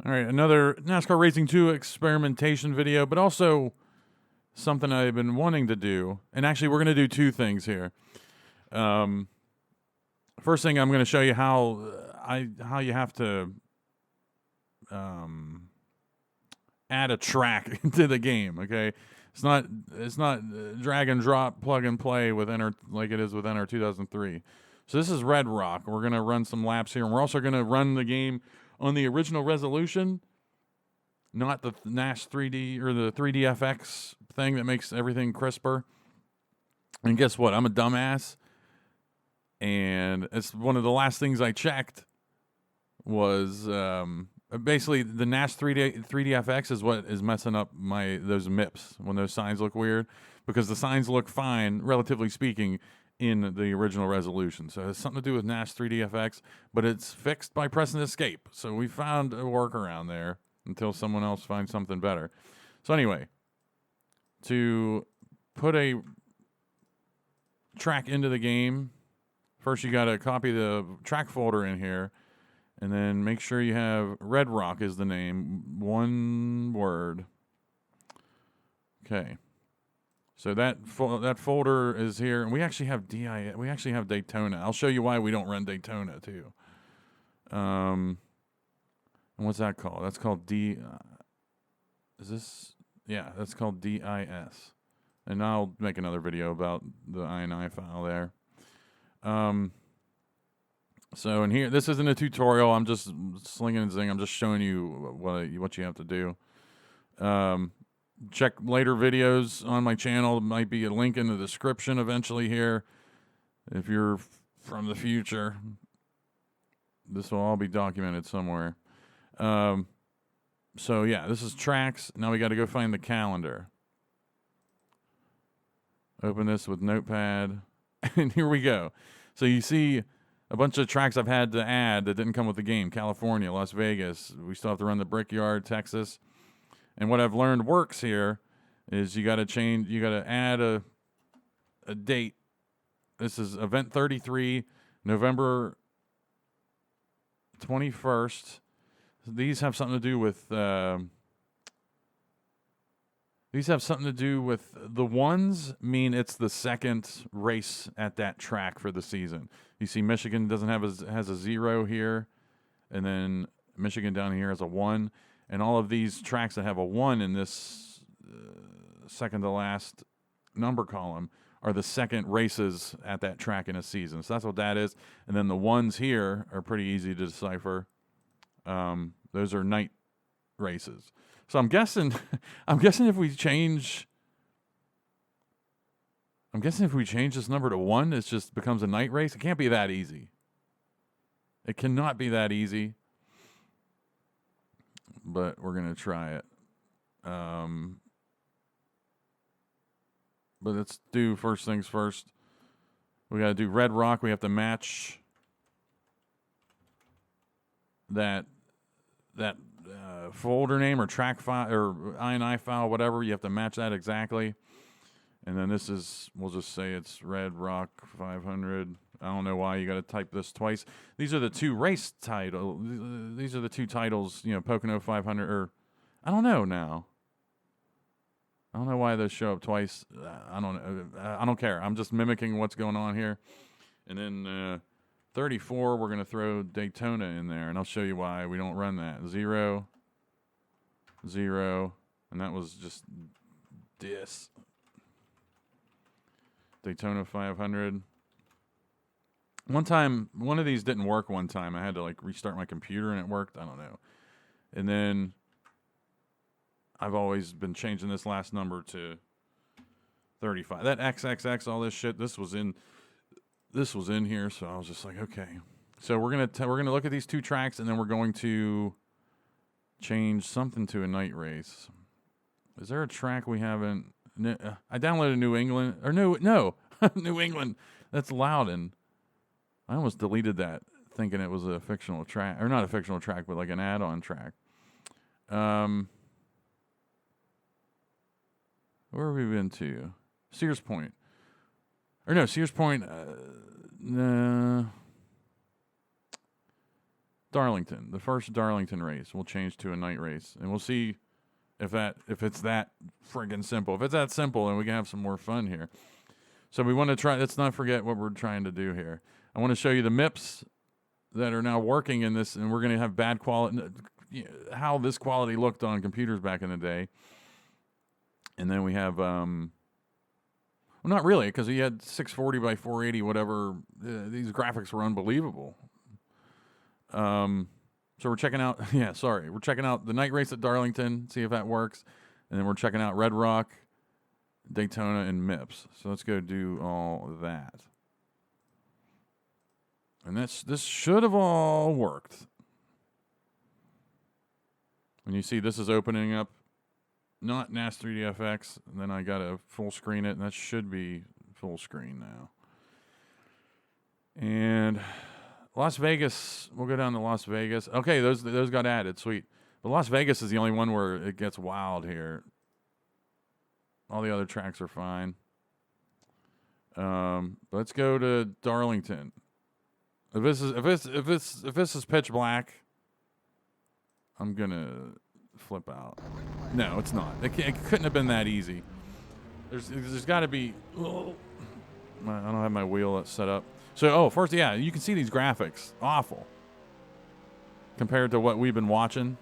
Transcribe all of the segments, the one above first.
All right, another NASCAR Racing 2 experimentation video, but also something I've been wanting to do. And actually, we're going to do two things here. First thing, I'm going to show you how you have to add a track into the game. Okay, it's not drag and drop, plug and play with like it is with NR 2003. So this is Red Rock. We're going to run some laps here, and we're also going to run the game on the original resolution, not the NAS 3D or the 3DFX thing that makes everything crisper. And guess what? I'm a dumbass, and it's one of the last things I checked was basically the NAS 3DFX is what is messing up those MIPs when those signs look weird, because the signs look fine, relatively speaking, in the original resolution. So it has something to do with NAS 3DFX, but it's fixed by pressing escape. So we found a workaround there until someone else finds something better. So anyway, to put a track into the game, first you got to copy the track folder in here, and then make sure you have Red Rock is the name, one word. Okay. So that folder is here, and we actually have we actually have Daytona. I'll show you why we don't run Daytona too. And what's that called? That's called is this? Yeah, that's called DIS. And I'll make another video about the INI file there. So in here, this isn't a tutorial. I'm just slinging and zing. I'm just showing you what you have to do. Check later videos on my channel. There might be a link in the description eventually here. If you're from the future, this will all be documented somewhere. So yeah, this is tracks. Now we got to go find the calendar. Open this with Notepad, and here we go. So you see a bunch of tracks I've had to add that didn't come with the game. California, Las Vegas. We still have to run the Brickyard, Texas. And what I've learned works here is you got to add a date. This is event 33, November 21st. These have something to do with the ones mean it's the second race at that track for the season. You see Michigan has a 0 here, and then Michigan down here has a 1. And all of these tracks that have a 1 in this second to last number column are the second races at that track in a season. So that's what that is. And then the ones here are pretty easy to decipher. Those are night races. So I'm guessing if we change this number to 1, it just becomes a night race. It can't be that easy. It cannot be that easy. But we're going to try it. But let's do first things first. We got to do Red Rock. We have to match that folder name or track file or INI file, whatever. You have to match that exactly. And then we'll just say it's Red Rock 500. I don't know why you got to type this twice. These are the two race titles. These are the two titles, Pocono 500, or I don't know now. I don't know why those show up twice. I don't know. I don't care. I'm just mimicking what's going on here. And then 34, we're going to throw Daytona in there, and I'll show you why we don't run that. 0, 0, and that was just this. Daytona 500. One time, one of these didn't work one time. I had to restart my computer and it worked. I don't know. And then I've always been changing this last number to 35. That XXX, all this shit, this was in here, so I was just like, okay. So we're gonna look at these two tracks, and then we're going to change something to a night race. Is there a track we haven't? I downloaded New England, or no, New England. That's Loudon. I almost deleted that, thinking it was a fictional track, or not a fictional track, but like an add-on track. Where have we been to? Sears Point. Or no, Sears Point. Don't Darlington, the first Darlington race will change to a night race, and we'll see if it's that friggin' simple. If it's that simple, then we can have some more fun here. So we want to try. Let's not forget what we're trying to do here. I want to show you the MIPS that are now working in this, and we're going to have bad quality. How this quality looked on computers back in the day, and then we have well, not really, because he had 640 by 480, whatever. These graphics were unbelievable. So we're checking out, we're checking out the night race at Darlington, see if that works. And then we're checking out Red Rock, Daytona, and MIPS. So let's go do all of that. And this should have all worked. And you see this is opening up, not Non-3DFX, and then I got to full screen it, and that should be full screen now. And Las Vegas, we'll go down to Las Vegas. Okay, those got added, sweet. But Las Vegas is the only one where it gets wild here. All the other tracks are fine. Let's go to Darlington. If this is pitch black, I'm gonna flip out. No, it's not. It couldn't have been that easy. There's got to be. Oh, I don't have my wheel set up. So, first, you can see these graphics. Awful. Compared to what we've been watching,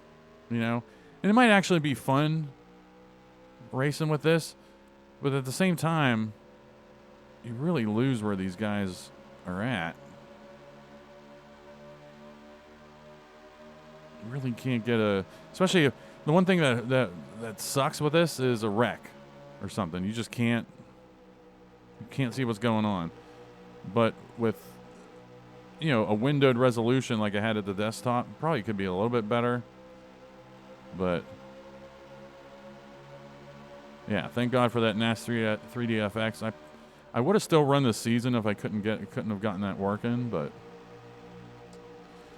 And it might actually be fun racing with this, but at the same time, you really lose where these guys are at. You really can't get especially the one thing that sucks with this is a wreck or something. You just can't see what's going on. But with, a windowed resolution like I had at the desktop, probably could be a little bit better. But, yeah, thank God for that NASCAR 3DFX. I would have still run this season if I couldn't have gotten that working. But,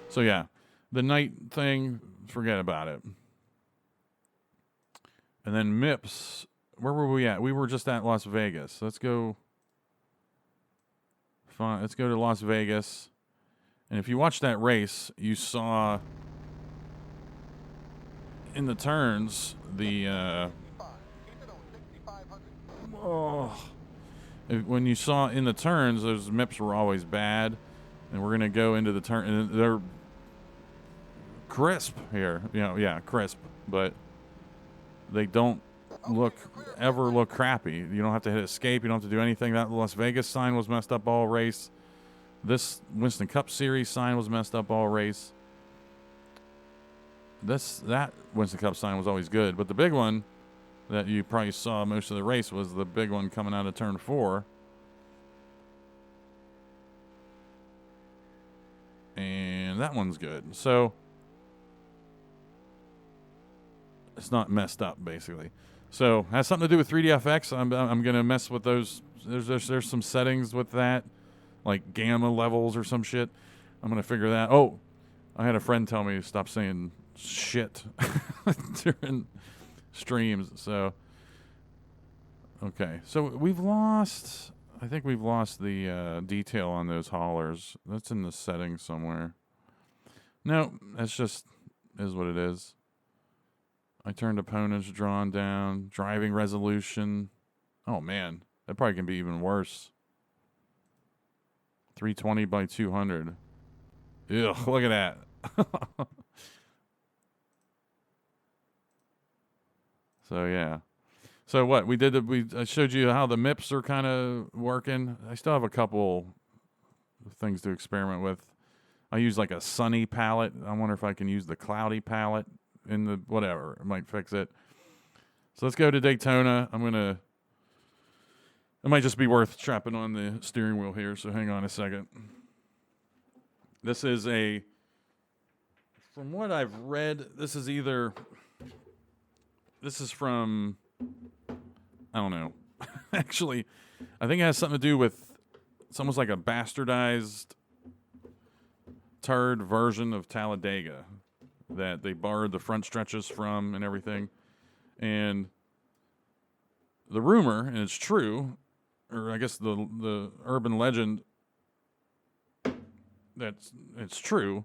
so yeah, the night thing, forget about it. And then MIPS, where were we at? We were just at Las Vegas. Let's go. Fine, let's go to Las Vegas. And if you watched that race, you saw in the turns when you saw in the turns, those MIPS were always bad. And we're going to go into the turn, and they're crisp here. Crisp, but they don't ever look crappy. You don't have to hit escape. You don't have to do anything. That Las Vegas sign was messed up all race. This Winston Cup Series sign was messed up all race. That Winston Cup sign was always good, but the big one that you probably saw most of the race was the big one coming out of turn 4. And that one's good. So it's not messed up, basically. So has something to do with 3DFX. I'm gonna mess with those. There's some settings with that, like gamma levels or some shit. I'm gonna figure that. Oh, I had a friend tell me to stop saying shit during streams. So okay, so I think we've lost the detail on those haulers. That's in the settings somewhere. No, that's just is what it is. I turned opponents drawn down. Driving resolution. Oh, man. That probably can be even worse. 320 by 200. Ew, look at that. So, yeah. So, what? I showed you how the MIPS are kind of working. I still have a couple things to experiment with. I use like a sunny palette. I wonder if I can use the cloudy palette. In the whatever, it might fix it. So let's go to Daytona. It might just be worth strapping on the steering wheel here. So hang on a second. This is from what I've read, this is from, I don't know. Actually, I think it has something to do with, it's almost like a bastardized turd version of Talladega that they borrowed the front stretches from and everything. And the rumor, and it's true, or I guess the urban legend that it's true,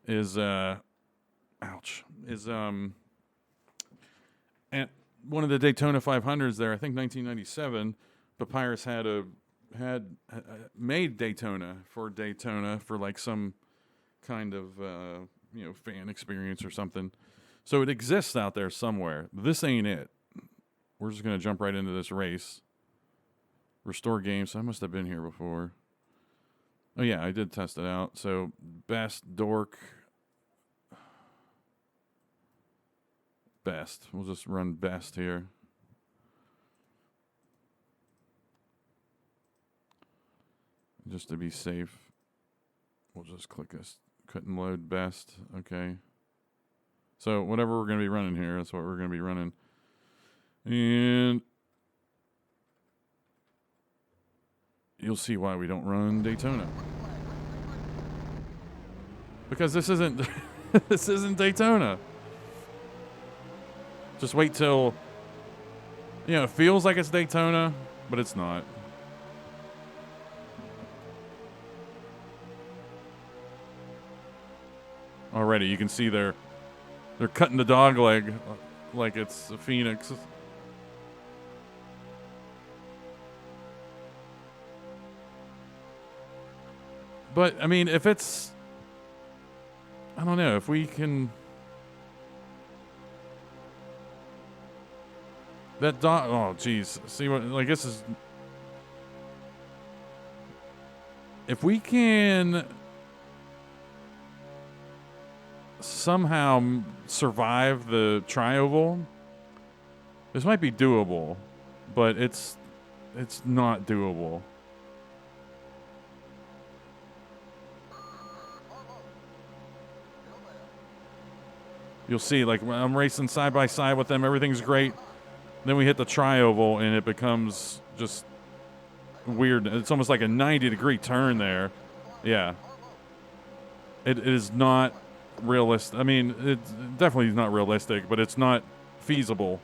is ouch, is and one of the Daytona 500s there, I think 1997, Papyrus had made Daytona for like some kind of fan experience or something. So it exists out there somewhere. This ain't it. We're just gonna jump right into this race. Restore game. So I must have been here before. Oh yeah, I did test it out. So best dork. Best. We'll just run best here. Just to be safe, we'll just click this. Couldn't load best. Okay. So whatever we're going to be running here, that's what we're going to be running. And you'll see why we don't run Daytona. Because this isn't this isn't Daytona. Just wait till it feels like it's Daytona, but it's not. Already you can see they're cutting the dog leg like it's a Phoenix. But I mean, if it's, I don't know, if we can, that dog, oh geez, see what, like this is, if we can somehow survive the tri-oval, this might be doable, but it's not doable. You'll see, like when I'm racing side by side with them, everything's great. Then we hit the tri-oval and it becomes just weird. It's almost like a 90-degree turn there. Yeah. It is not realistic. I mean, it definitely is not realistic, but it's not feasible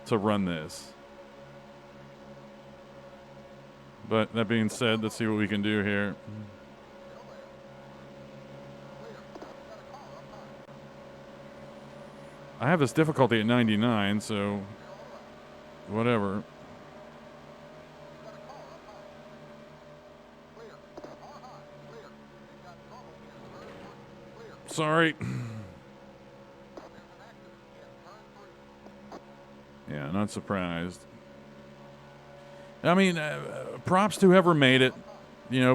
to run this. But that being said, let's see what we can do here. I have this difficulty at 99, so whatever. Sorry. Yeah, not surprised. I mean, props to whoever made it,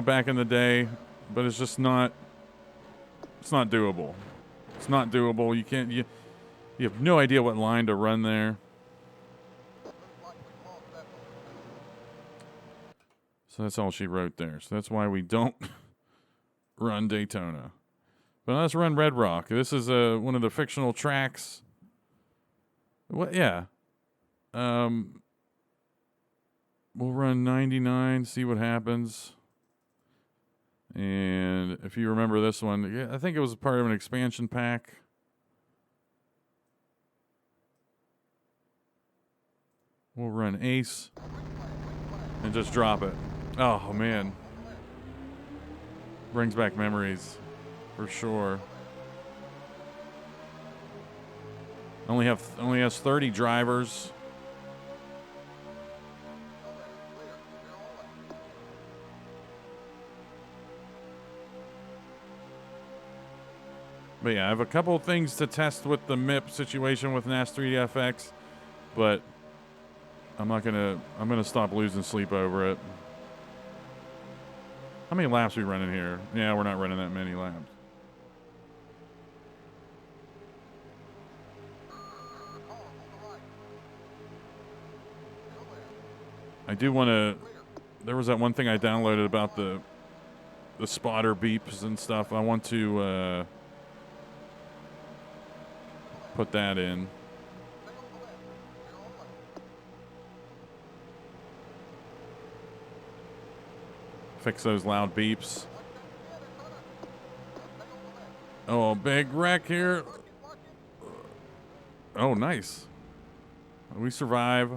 back in the day, but it's just not, it's not doable. It's not doable. You can't, you have no idea what line to run there. So that's all she wrote there. So that's why we don't run Daytona. But let's run Red Rock. This is one of the fictional tracks. What? Yeah. We'll run 99, see what happens. And if you remember this one, I think it was part of an expansion pack. We'll run Ace and just drop it. Oh, man. Brings back memories for sure. Only has 30 drivers. But yeah, I have a couple of things to test with the MIP situation with NASCAR 3DFX, but I'm gonna stop losing sleep over it. How many laps are we running here? Yeah, we're not running that many laps. I do want to. There was that one thing I downloaded about the spotter beeps and stuff. I want to put that in. Fix those loud beeps. Oh, big wreck here. Oh, nice. We survive.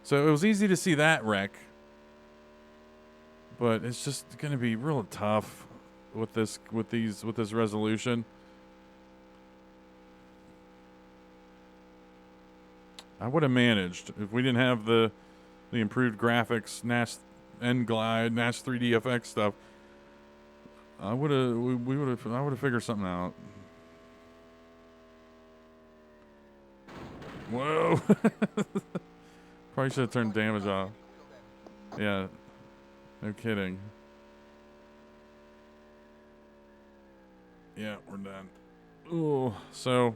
So it was easy to see that wreck. But it's just going to be real tough with this resolution. I would have managed if we didn't have the improved graphics, N-Glide, NAS3DFX stuff. I would have figured something out. Whoa! Probably should have turned damage off. Yeah, no kidding. Yeah, we're done. Ooh, so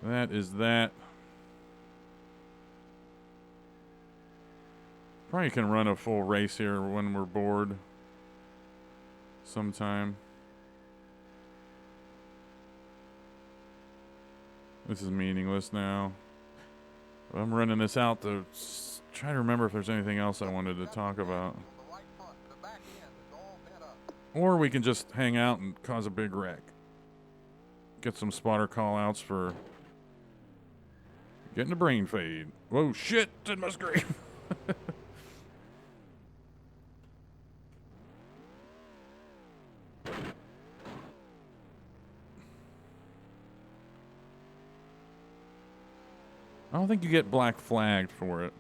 that is that. Probably can run a full race here when we're bored sometime. This is meaningless now. I'm running this out to try to remember if there's anything else I wanted to talk about. Or we can just hang out and cause a big wreck. Get some spotter call-outs for getting a brain fade. Whoa, shit! It's in my screen. I don't think you get black flagged for it.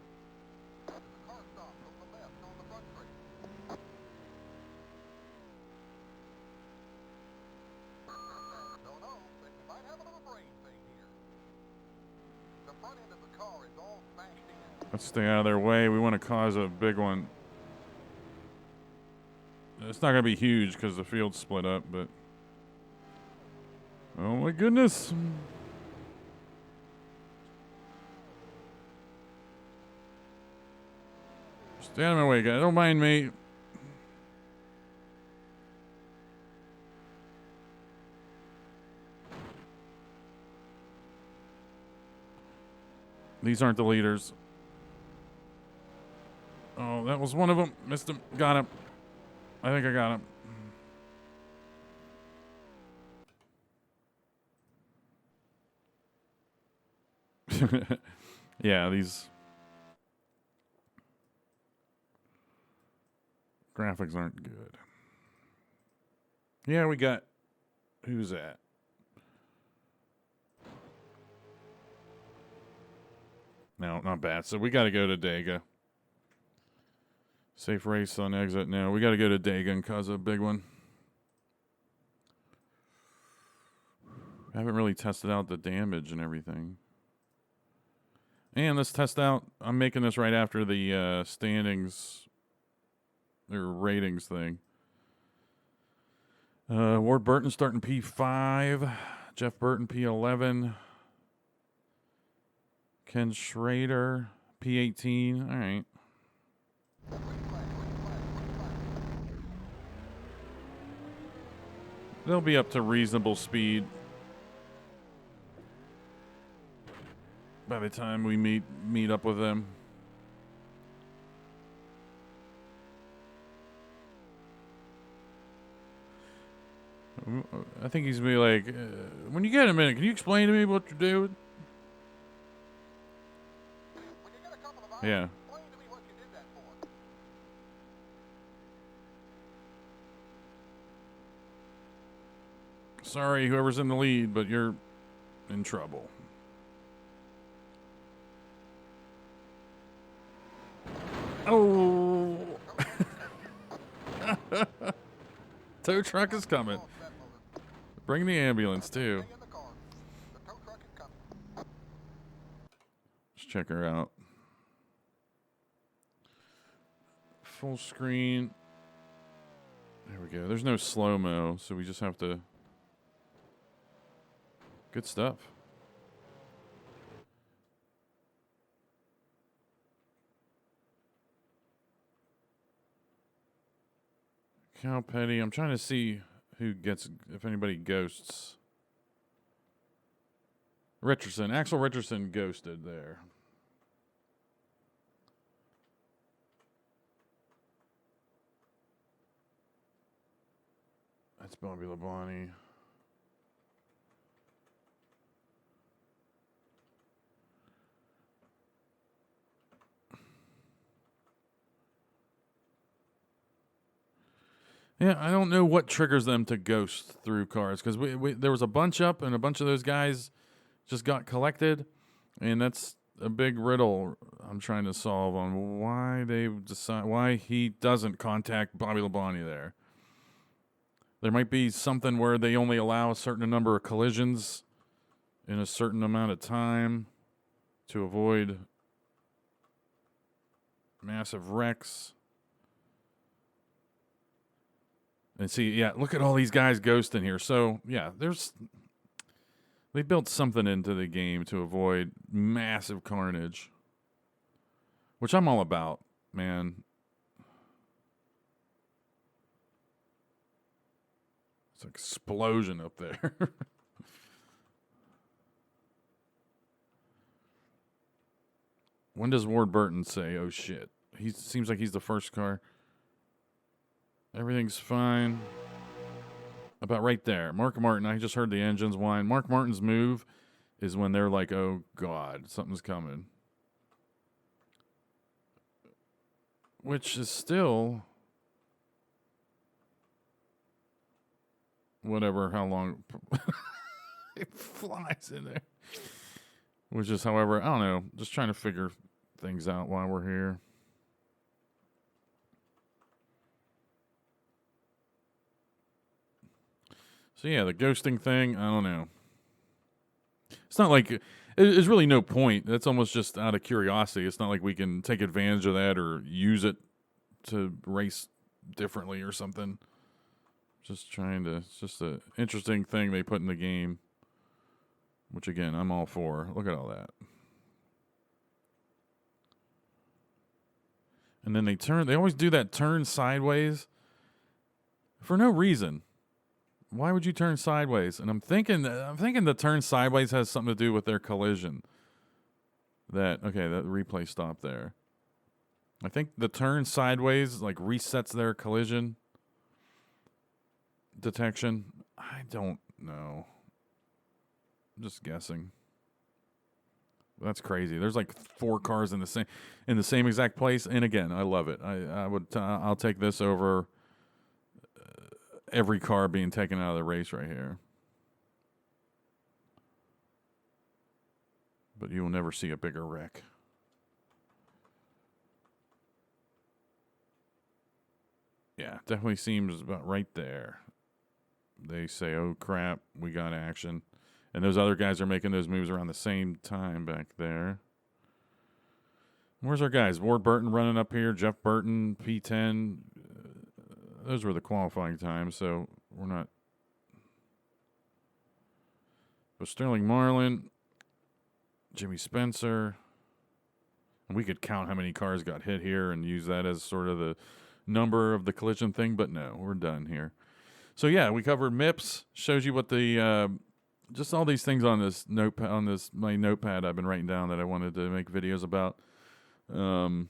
Let's stay out of their way. We want to cause a big one. It's not going to be huge because the field's split up, but... Oh my goodness! Stay out of my way, guys. Don't mind me. These aren't the leaders. Oh, that was one of them. Missed him. Got him. I think I got him. Yeah, these graphics aren't good. Yeah, we got... Who's that? No, not bad. So we got to go to Dega. Safe race on exit now. We got to go to Dega and cause a big one. I haven't really tested out the damage and everything. And let's test out... I'm making this right after the standings... or ratings thing. Ward Burton starting P5. Jeff Burton P11. Ken Schrader P18. All right. They'll be up to reasonable speed by the time we meet up with them. I think he's gonna be like, when you get a minute, can you explain to me what you're doing? Yeah. Sorry, whoever's in the lead, but you're in trouble. Oh! Tow truck is coming. Bring the ambulance, too. Let's check her out. Full screen. There we go. There's no slow-mo, so we just have to... Good stuff. Cal Petty. I'm trying to see who gets, if anybody ghosts. Richardson. Axel Richardson ghosted there. That's Bobby Labonte. Yeah, I don't know what triggers them to ghost through cars because there was a bunch up and a bunch of those guys just got collected, and that's a big riddle I'm trying to solve on why he doesn't contact Bobby Labonte there. There might be something where they only allow a certain number of collisions in a certain amount of time to avoid massive wrecks. And see, yeah, look at all these guys ghosting here. So, yeah, they built something into the game to avoid massive carnage, which I'm all about, man. It's an explosion up there. When does Ward Burton say, oh shit? He seems like he's the first car. Everything's fine. About right there. Mark Martin, I just heard the engines whine. Mark Martin's move is when they're like, oh God, something's coming. Which is still whatever, how long it flies in there. Which is, however, I don't know, just trying to figure things out while we're here. So yeah, the ghosting thing, I don't know. It's not like there's really no point. That's almost just out of curiosity. It's not like we can take advantage of that or use it to race differently or something. Just trying to, it's just an interesting thing they put in the game, which again, I'm all for. Look at all that. And then they always do that turn sideways for no reason. Why would you turn sideways? And I'm thinking the turn sideways has something to do with their collision. That replay stopped there. I think the turn sideways like resets their collision detection. I don't know. I'm just guessing. That's crazy. There's like 4 cars in the same exact place, and again, I love it. I'll take this over every car being taken out of the race right here. But you will never see a bigger wreck. Yeah, definitely seems about right there. They say, oh crap, we got action. And those other guys are making those moves around the same time back there. Where's our guys? Ward Burton running up here. Jeff Burton, P10. Those were the qualifying times, so we're not. But Sterling Marlin, Jimmy Spencer. And we could count how many cars got hit here and use that as sort of the number of the collision thing, but no, we're done here. So yeah, we covered MIPS. Shows you what the just all these things on this notepad, my notepad I've been writing down that I wanted to make videos about. So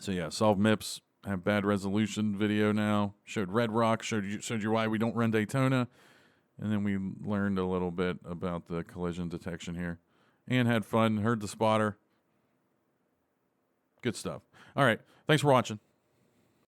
yeah, solve MIPS. Have bad resolution video now. Showed Red Rock. Showed you why we don't run Daytona, and then we learned a little bit about the collision detection here, and had fun. Heard the spotter. Good stuff. All right, thanks for watching.